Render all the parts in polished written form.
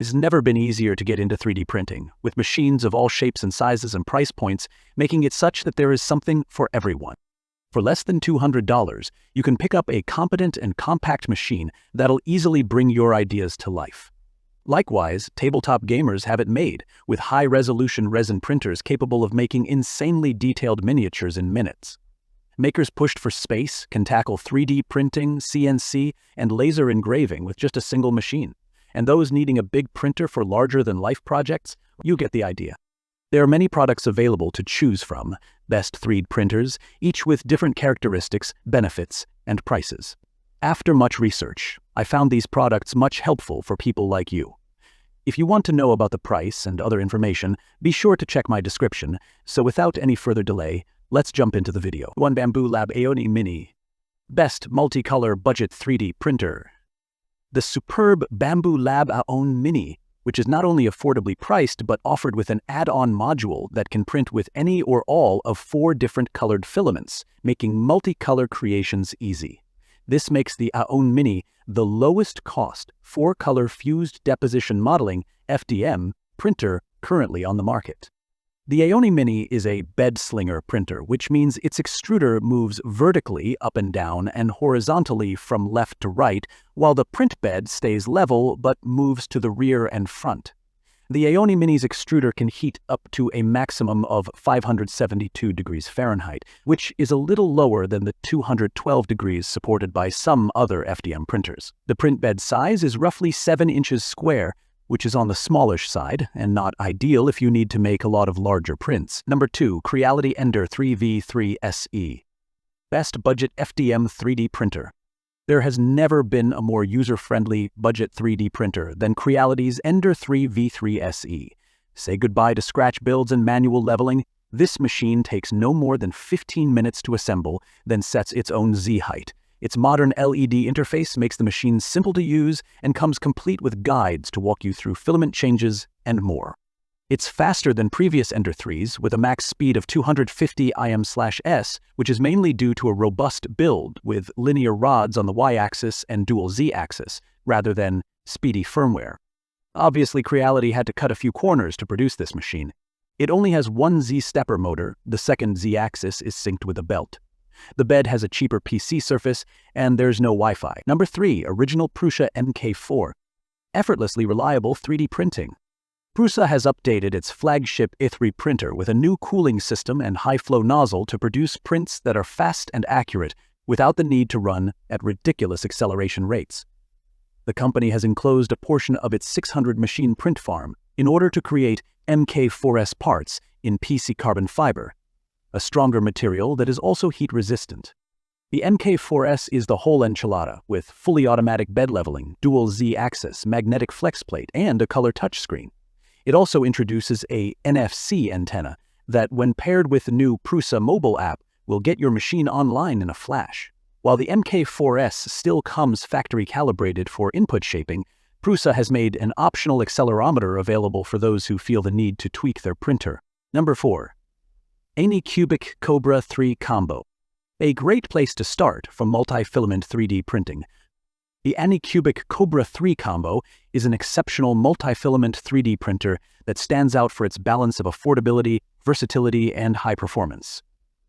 It's never been easier to get into 3D printing, with machines of all shapes and sizes and price points, making it such that there is something for everyone. For less than $200, you can pick up a competent and compact machine that'll easily bring your ideas to life. Likewise, tabletop gamers have it made, with high-resolution resin printers capable of making insanely detailed miniatures in minutes. Makers pushed for space can tackle 3D printing, CNC, and laser engraving with just a single machine. And those needing a big printer for larger-than-life projects, you get the idea. There are many products available to choose from, best 3D printers, each with different characteristics, benefits, and prices. After much research, I found these products much helpful for people like you. If you want to know about the price and other information, be sure to check my description. So without any further delay, let's jump into the video. One Bambu Lab Aoni Mini. Best multicolor budget 3D printer. The superb Bambu Lab Aoni Mini, which is not only affordably priced but offered with an add-on module that can print with any or all of 4 different colored filaments, making multicolor creations easy. This makes the Aoni Mini the lowest cost 4-color fused deposition modeling FDM printer currently on the market. The Aoni Mini is a bed slinger printer, which means its extruder moves vertically up and down and horizontally from left to right, while the print bed stays level but moves to the rear and front. The Aoni Mini's extruder can heat up to a maximum of 572 degrees Fahrenheit, which is a little lower than the 212 degrees supported by some other FDM printers. The print bed size is roughly 7 inches square, which is on the smallish side and not ideal if you need to make a lot of larger prints. Number 2, Creality Ender 3V3 SE. Best budget FDM 3D printer. There has never been a more user-friendly budget 3D printer than Creality's Ender 3V3 SE. Say goodbye to scratch builds and manual leveling. This machine takes no more than 15 minutes to assemble, then sets its own Z-height. Its modern LED interface makes the machine simple to use and comes complete with guides to walk you through filament changes and more. It's faster than previous Ender 3s with a max speed of 250 IM/s, which is mainly due to a robust build with linear rods on the Y-axis and dual Z-axis, rather than speedy firmware. Obviously, Creality had to cut a few corners to produce this machine. It only has one Z-stepper motor, the second Z-axis is synced with a belt. The bed has a cheaper PC surface, and there's no Wi-Fi. Number 3, Original Prusa MK4. Effortlessly reliable 3D printing. Prusa has updated its flagship i3 printer with a new cooling system and high-flow nozzle to produce prints that are fast and accurate without the need to run at ridiculous acceleration rates. The company has enclosed a portion of its 600 machine print farm in order to create MK4S parts in PC carbon fiber, a stronger material that is also heat-resistant. The MK4S is the whole enchilada, with fully automatic bed leveling, dual Z-axis, magnetic flex plate, and a color touchscreen. It also introduces a NFC antenna that, when paired with the new Prusa mobile app, will get your machine online in a flash. While the MK4S still comes factory-calibrated for input shaping, Prusa has made an optional accelerometer available for those who feel the need to tweak their printer. Number 4. Anycubic Cobra 3 Combo. A great place to start for multi-filament 3D printing. The Anycubic Cobra 3 Combo is an exceptional multi-filament 3D printer that stands out for its balance of affordability, versatility, and high performance.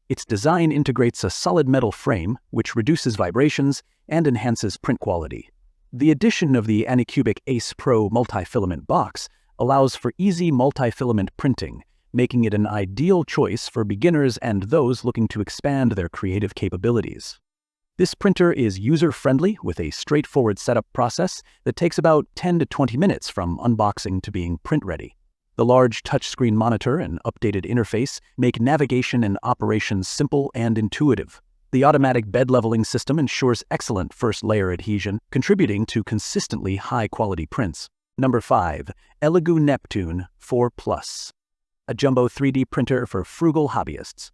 Its design integrates a solid metal frame, which reduces vibrations and enhances print quality. The addition of the Anycubic Ace Pro multi-filament box allows for easy multi-filament printing, making it an ideal choice for beginners and those looking to expand their creative capabilities. This printer is user-friendly with a straightforward setup process that takes about 10 to 20 minutes from unboxing to being print-ready. The large touchscreen monitor and updated interface make navigation and operations simple and intuitive. The automatic bed leveling system ensures excellent first-layer adhesion, contributing to consistently high-quality prints. Number 5. Elegoo Neptune 4 Plus. A jumbo 3D printer for frugal hobbyists.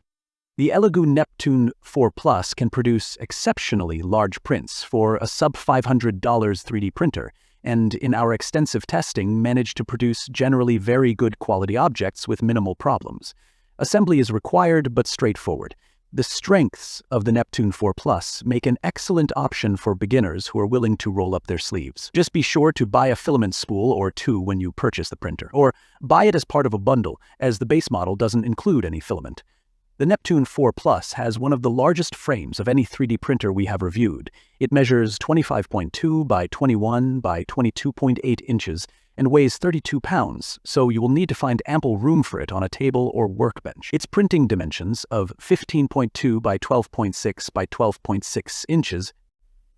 The Elegoo Neptune 4 Plus can produce exceptionally large prints for a sub-$500 3D printer, and in our extensive testing managed to produce generally very good quality objects with minimal problems. Assembly is required but straightforward. The strengths of the Neptune 4 Plus make an excellent option for beginners who are willing to roll up their sleeves. Just be sure to buy a filament spool or two when you purchase the printer, or buy it as part of a bundle, as the base model doesn't include any filament. The Neptune 4 Plus has one of the largest frames of any 3D printer we have reviewed. It measures 25.2 by 21 by 22.8 inches and weighs 32 pounds, so you will need to find ample room for it on a table or workbench. Its printing dimensions of 15.2 by 12.6 by 12.6 inches.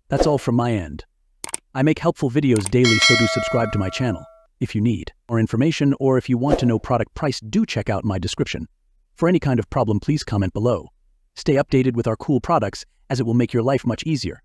That's all from my end. I make helpful videos daily, so do subscribe to my channel. If you need more information or if you want to know product price, do check out my description. For any kind of problem, please comment below. Stay updated with our cool products, as it will make your life much easier.